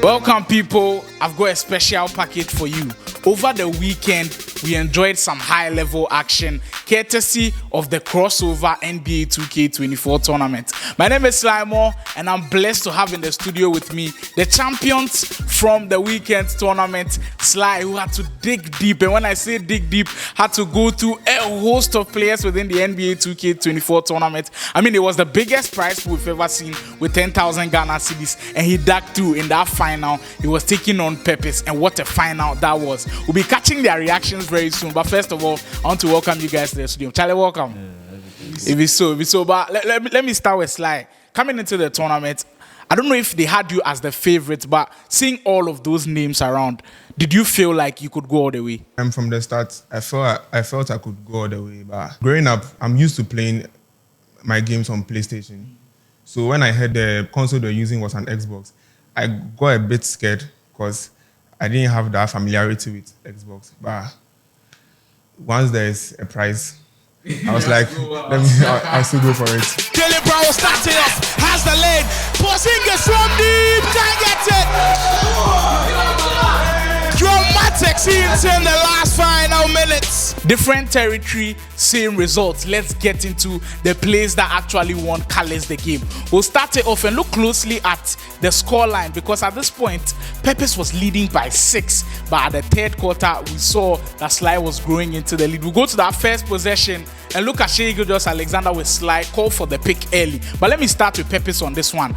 Welcome, people. I've got a special package for you. Over the weekend, we enjoyed some high-level action courtesy of the CROSSOVER NBA2K tournament. My name is Sly, and I'm blessed to have in the studio with me the champions from the weekend tournament, Sly, who had to dig deep. And when I say dig deep, had to go through a host of players within the NBA2K tournament. I mean, it was the biggest prize we've ever seen with 10,000 Ghana cedis, and he dug through in that final. He was taking on Peppis, and what a final that was. We'll be catching their reactions very soon. But first of all, I want to welcome you guys to the studio. Charlie, welcome. If it's so. But let me start with Sly. Coming into the tournament, I don't know if they had you as the favorite, but seeing all of those names around, did you feel like you could go all the way? From the start, I felt I could go all the way. But growing up, I'm used to playing my games on PlayStation. So when I heard the console they're using was an Xbox, I got a bit scared because I didn't have that familiarity with Xbox. But once there's a prize, I was like, I'll still go for it. Jalen Brown starting off, has the lead, Porzingis from deep, can't get it. Dramatic scenes in the last final minutes. Different territory, same results. Let's get into the plays that actually won colors the game. We'll start it off and look closely at the scoreline, because at this point, Peppis was leading by 6, but at the third quarter, we saw that Sly was growing into the lead. We'll go to that first possession and look at Shea Gilgeous-Alexander with Sly, call for the pick early. But let me start with Peppis on this one.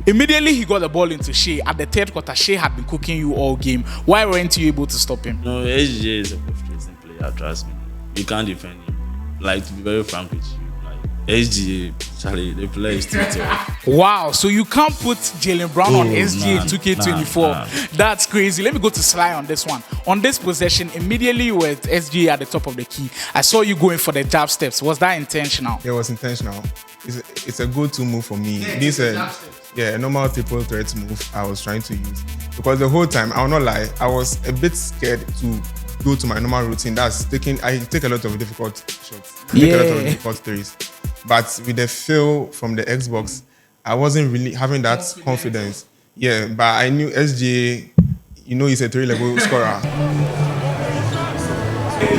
Immediately he got the ball into Shea. At the third quarter, Shea had been cooking you all game. Why weren't you able to stop him? No, SGA is a frustrating player, trust me. You can't defend him. Like, to be very frank with you, like, SGA, Charlie, the player is too tough. Wow, so you can't put Jalen Brown on SGA 2K24. That's crazy. Let me go to Sly on this one. On this possession, immediately with SGA at the top of the key, I saw you going for the jab steps. Was that intentional? It was intentional. It's a go-to move for me. A normal triple threat move I was trying to use. Because the whole time, I will not lie, I was a bit scared to go to my normal routine. I take a lot of difficult shots. I take a lot of difficult threes. But with the feel from the Xbox, I wasn't really having that confidence. Yeah, but I knew SGA, he's a 3-level scorer.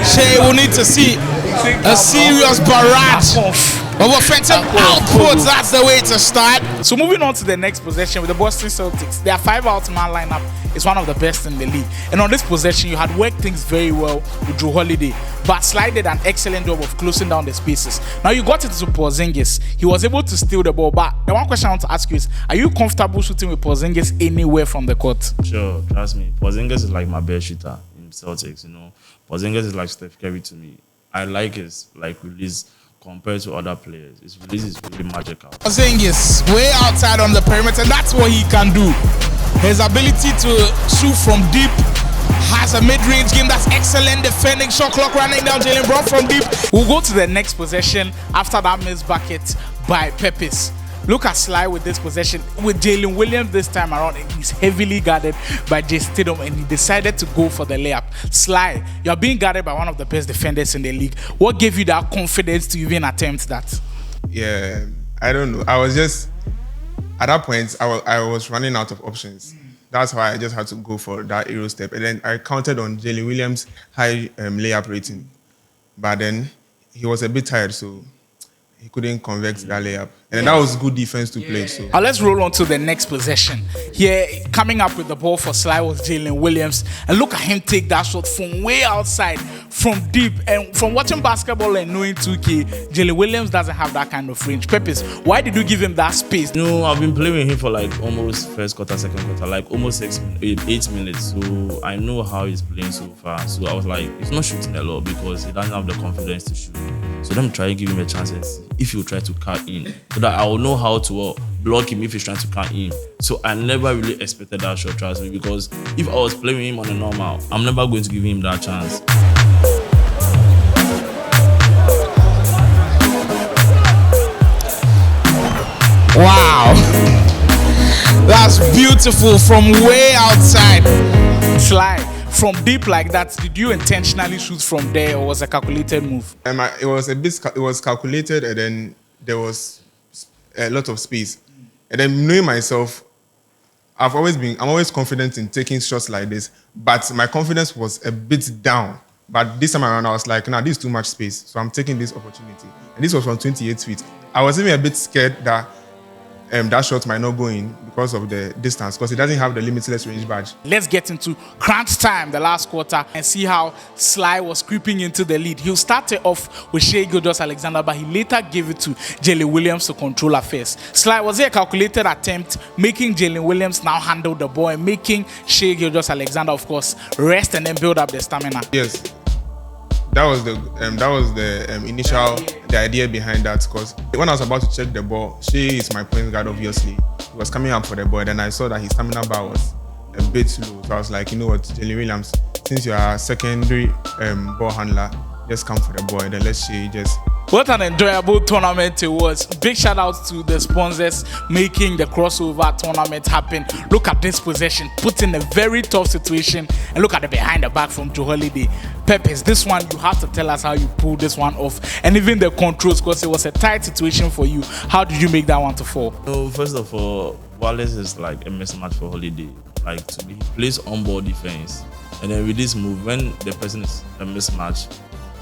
Shea will need to see a serious barrage of offensive outputs. That's the way to start. So moving on to the next possession with the Boston Celtics, their 5-out-man lineup is one of the best in the league. And on this possession, you had worked things very well with Drew Holiday, but Sly did an excellent job of closing down the spaces. Now you got it to Porzingis. He was able to steal the ball, but the one question I want to ask you is, are you comfortable shooting with Porzingis anywhere from the court? Sure, trust me. Porzingis is like my best shooter in Celtics, Porzingis is like Steph Curry to me. I like his release compared to other players. His release is really magical. Porzingis way outside on the perimeter. That's what he can do. His ability to shoot from deep, has a mid-range game. That's excellent defending. Shot clock running down. Jalen Brown from deep. We'll go to the next possession after that missed bucket by Peppis. Look at Sly with this possession. With Jalen Williams this time around, he's heavily guarded by Jay Stidham, and he decided to go for the layup. Sly, you're being guarded by one of the best defenders in the league. What gave you that confidence to even attempt that? Yeah, I don't know. I was just, at that point, I was running out of options. That's why I just had to go for that aero step. And then I counted on Jalen Williams' high layup rating. But then he was a bit tired, so he couldn't convert that layup. And that was good defense to play. So let's roll on to the next possession. Here, coming up with the ball for Sly was Jalen Williams. And look at him take that shot from way outside, from deep. And from watching basketball and knowing 2K, Jalen Williams doesn't have that kind of range. Peppis, why did you give him that space? I've been playing with him for like almost first quarter, second quarter, like almost 8 minutes. So I know how he's playing so far. So I was like, he's not shooting a lot because he doesn't have the confidence to shoot. So let me try and give him a chance and see if he'll try to cut in, so that I will know how to block him if he's trying to cut in. So I never really expected that shot, trust me, because if I was playing him on a normal, I'm never going to give him that chance. Wow, that's beautiful from way outside. Sly, from deep like that, did you intentionally shoot from there, or was it a calculated move? It was calculated, and then there was a lot of space. And then knowing myself, I'm always confident in taking shots like this, but my confidence was a bit down. But this time around, I was like, nah, this is too much space, so I'm taking this opportunity. And this was from 28 feet. I was even a bit scared that that shot might not go in because of the distance, because it doesn't have the limitless range badge. Let's get into crunch time, the last quarter, and see how Sly was creeping into the lead. He started off with Shai Gilgeous-Alexander, but he later gave it to Jalen Williams to control affairs. Sly was a calculated attempt, making Jalen Williams now handle the ball and making Shai Gilgeous-Alexander, of course, rest and then build up the stamina. Yes. That was the initial idea behind that, because when I was about to check the ball, Shai is my point guard, obviously. He was coming up for the ball, then I saw that his stamina bar was a bit low. So I was like, you know what, Jalen Williams, since you are a secondary ball handler, just come for the ball, and then let's Shai just... What an enjoyable tournament it was. Big shout out to the sponsors making the crossover tournament happen. Look at this possession, put in a very tough situation, and look at the behind the back from Joe Holiday. Peppis, this one you have to tell us how you pulled this one off, and even the controls, because it was a tight situation for you. How did you make that one to fall? So first of all, Wallace is like a mismatch for Holiday. Like he plays on-ball defense, and then with this move, when the person is a mismatch,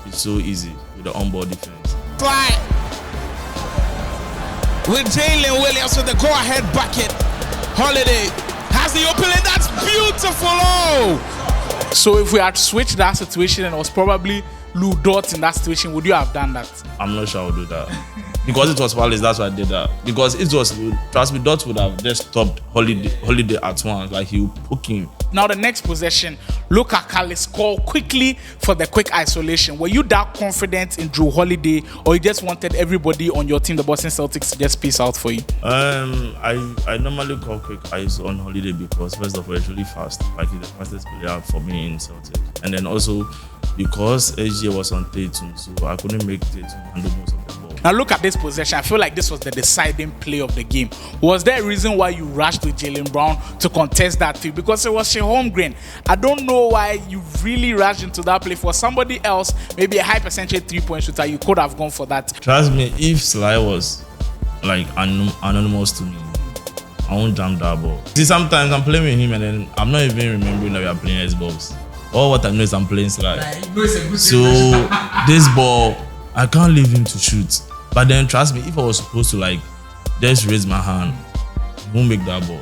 it's so easy with the on-ball defense. Fly with Jalen Williams with the go-ahead bucket. Holiday has the opening. That's beautiful. Oh! So if we had switched that situation and it was probably Lou Dort in that situation, would you have done that? I'm not sure I would do that. Because it was Wallace, that's why I did that. Because it was, trust me, Dot would have just stopped Holiday at once. Like he would poke him. Now the next possession, look at Kali score quickly for the quick isolation. Were you that confident in Drew Holiday, or you just wanted everybody on your team, the Boston Celtics, to just peace out for you? I normally call quick eyes on Holiday because first of all, it's really fast. Like he's the fastest player for me in Celtics. And then also because SGA was on Tatum, so I couldn't make Tatum handle most of the ball. Now look at this possession. I feel like this was the deciding play of the game. Was there a reason why you rushed with Jaylen Brown to contest that too? Because it was Shai Holmgren. I don't know why you really rushed into that play. For somebody else, maybe a high percentage 3-point shooter, you could have gone for that. Trust me, if Sly was like anonymous to me, I won't jump that ball. See, sometimes I'm playing with him and then I'm not even remembering that we are playing Xbox. All what I know is I'm playing Sly. So this ball, I can't leave him to shoot. But then trust me, if I was supposed to like just raise my hand, he won't make that ball.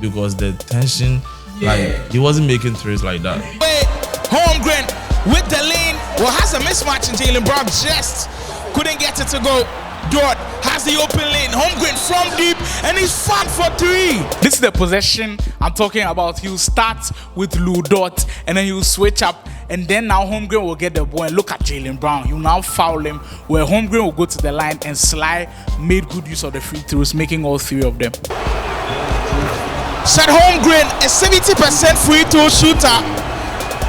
Because the tension, like he wasn't making threes like that. Wait, Holmgren with the lane. Well, has a mismatch in Jaylen Brown, just couldn't get it to go. Dort has the open lane. Holmgren from deep, and he's fun for three. This is the possession I'm talking about. He'll start with Lou Dort, and then he'll switch up, and then now Holmgren will get the ball. And look at Jaylen Brown. He'll now foul him, where Holmgren will go to the line, and Sly made good use of the free throws, making all three of them. Said Holmgren, a 70% free throw shooter.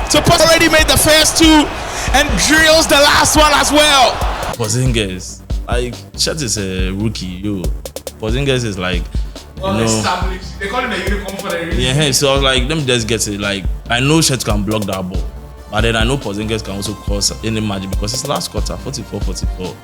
Suppose already made the first two, and drills the last one as well. Porzingis, like Chet is a rookie, yo. Porzingis is like, established. They call him the unicorn for the reason. Yeah, so I was like, let me just get it. Like, I know Chet can block that ball, but then I know Porzingis can also cause any magic because it's last quarter, 44-44.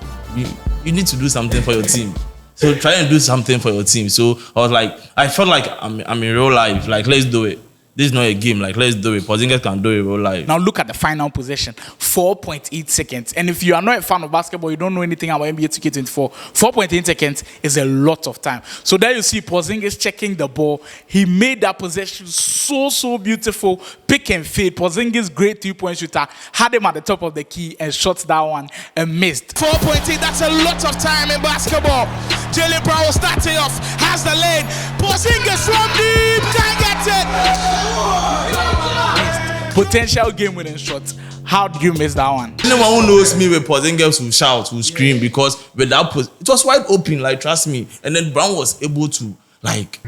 You need to do something for your team. So try and do something for your team. So I was like, I felt like I'm in real life. Like, let's do it. This is not a game. Like, let's do it. Porzingis can do it real life. Now look at the final possession, 4.8 seconds. And if you are not a fan of basketball, you don't know anything about NBA 2K24, 4.8 seconds is a lot of time. So there you see Porzingis checking the ball. He made that possession so beautiful. Pick and fade. Porzingis, great 3-point shooter, had him at the top of the key and shot that one and missed. 4.8, that's a lot of time in basketball. Jaylen Brown starting off, has the lane. Porzingis from deep, can't get it. Potential game-winning shot. How did you miss that one? Anyone who knows me with Porzingis will shout, will scream because with that it was wide open. Like, trust me. And then Brown was able to like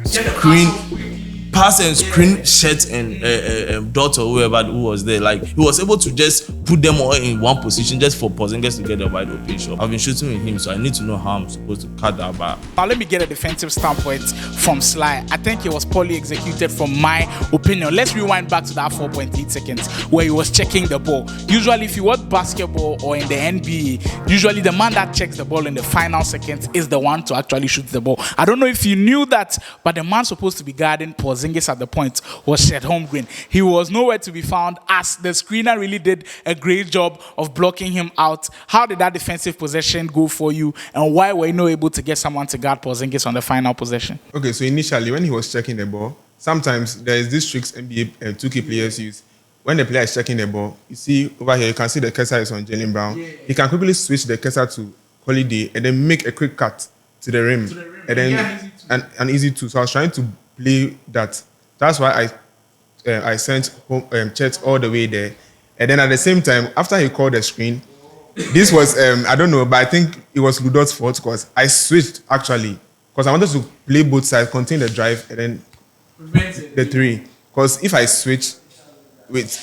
pass and screen Chet and Dot or whoever who was there. Like, he was able to just put them all in one position just for Porzingis to get a wide open shot. I've been shooting with him, so I need to know how I'm supposed to cut that back. Now let me get a defensive standpoint from Sly. I think it was poorly executed from my opinion. Let's rewind back to that 4.8 seconds where he was checking the ball. Usually if you watch basketball or in the NBA, usually the man that checks the ball in the final seconds is the one to actually shoot the ball. I don't know if you knew that, but the man supposed to be guarding Porzingis at the point was Chet Holmgren. He was nowhere to be found as the screener really did a great job of blocking him out. How did that defensive possession go for you, and why were you not able to get someone to guard Porzingis on the final possession? Okay, so initially when he was checking the ball, sometimes there is this tricks NBA 2K players use. When the player is checking the ball, you see over here, you can see the cursor is on Jaylen Brown. Yeah. He can quickly switch the cursor to Holiday and then make a quick cut to the rim. And then an easy two. So I was trying to play that. That's why I sent Chet all the way there. And then at the same time, after he called the screen, this was, I don't know, but I think it was Ludot's fault because I switched actually. Because I wanted to play both sides, continue the drive, and then the three. Because if I switch with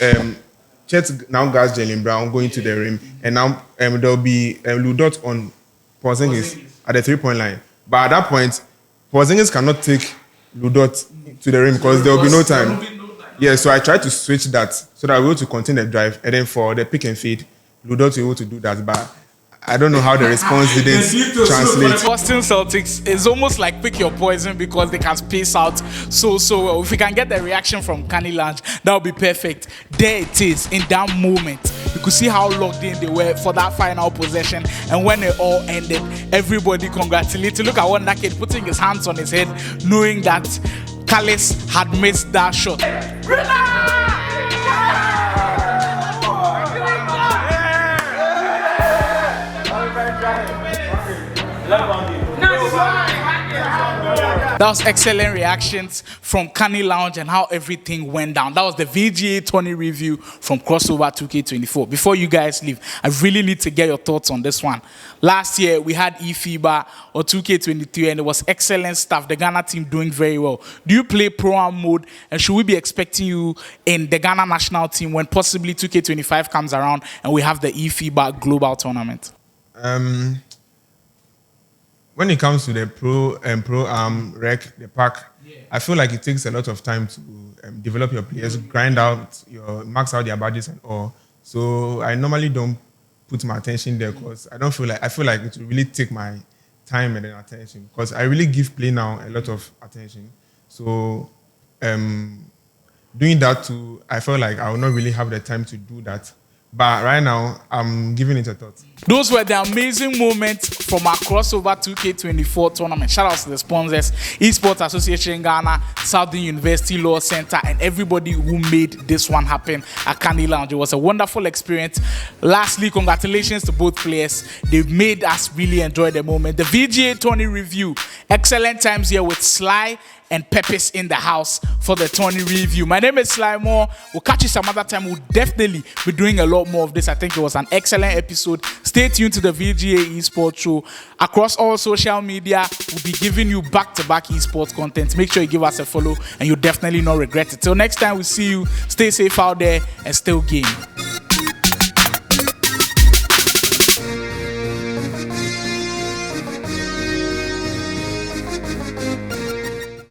Chet now guards Jaylen Brown going to the rim, and now there'll be Ludot on Porzingis at the 3-point line. But at that point, Porzingis cannot take Ludot to the rim because there will be no time. Yeah, so I tried to switch that so that I will to continue the drive, and then for the pick and feed, Ludot will able to do that. But I don't know how the response didn't translate. Boston Celtics is almost like pick your poison because they can space out so well. If we can get the reaction from Canny Lounge, that would be perfect. There it is in that moment. You could see how locked in they were for that final possession, and when it all ended, everybody congratulated. Look at one that kid putting his hands on his head, knowing that Callis had missed that shot. That was excellent reactions from Canny Lounge and how everything went down. That was the VGA tourney review from CROSSOVER 2K24. Before you guys leave, I really need to get your thoughts on this one. Last year, we had eFIBA or 2K23, and it was excellent stuff. The Ghana team doing very well. Do you play Pro-Am mode, and should we be expecting you in the Ghana national team when possibly 2K25 comes around and we have the eFIBA global tournament? When it comes to the Pro-Am rec, the pack, I feel like it takes a lot of time to develop your players, grind out max out their badges and all. So I normally don't put my attention there because I feel like it will really take my time and attention because I really give play now a lot of attention. So doing that too, I felt like I will not really have the time to do that. But right now, I'm giving it a thought. Those were the amazing moments from our CROSSOVER 2K24 tournament. Shout out to the sponsors, Esports Association Ghana, Southern University Law Center, and everybody who made this one happen at Canny Lounge. It was a wonderful experience. Lastly, congratulations to both players. They've made us really enjoy the moment. The VGA tourney review. Excellent times here with Sly and Peppis in the house for the tourney review. My name is Sly Moore. We'll catch you some other time. We'll definitely be doing a lot more of this. I think it was an excellent episode. Stay tuned to the VGA eSports show. Across all social media, we'll be giving you back-to-back eSports content. Make sure you give us a follow and you'll definitely not regret it. Till next time we see you, stay safe out there and still game.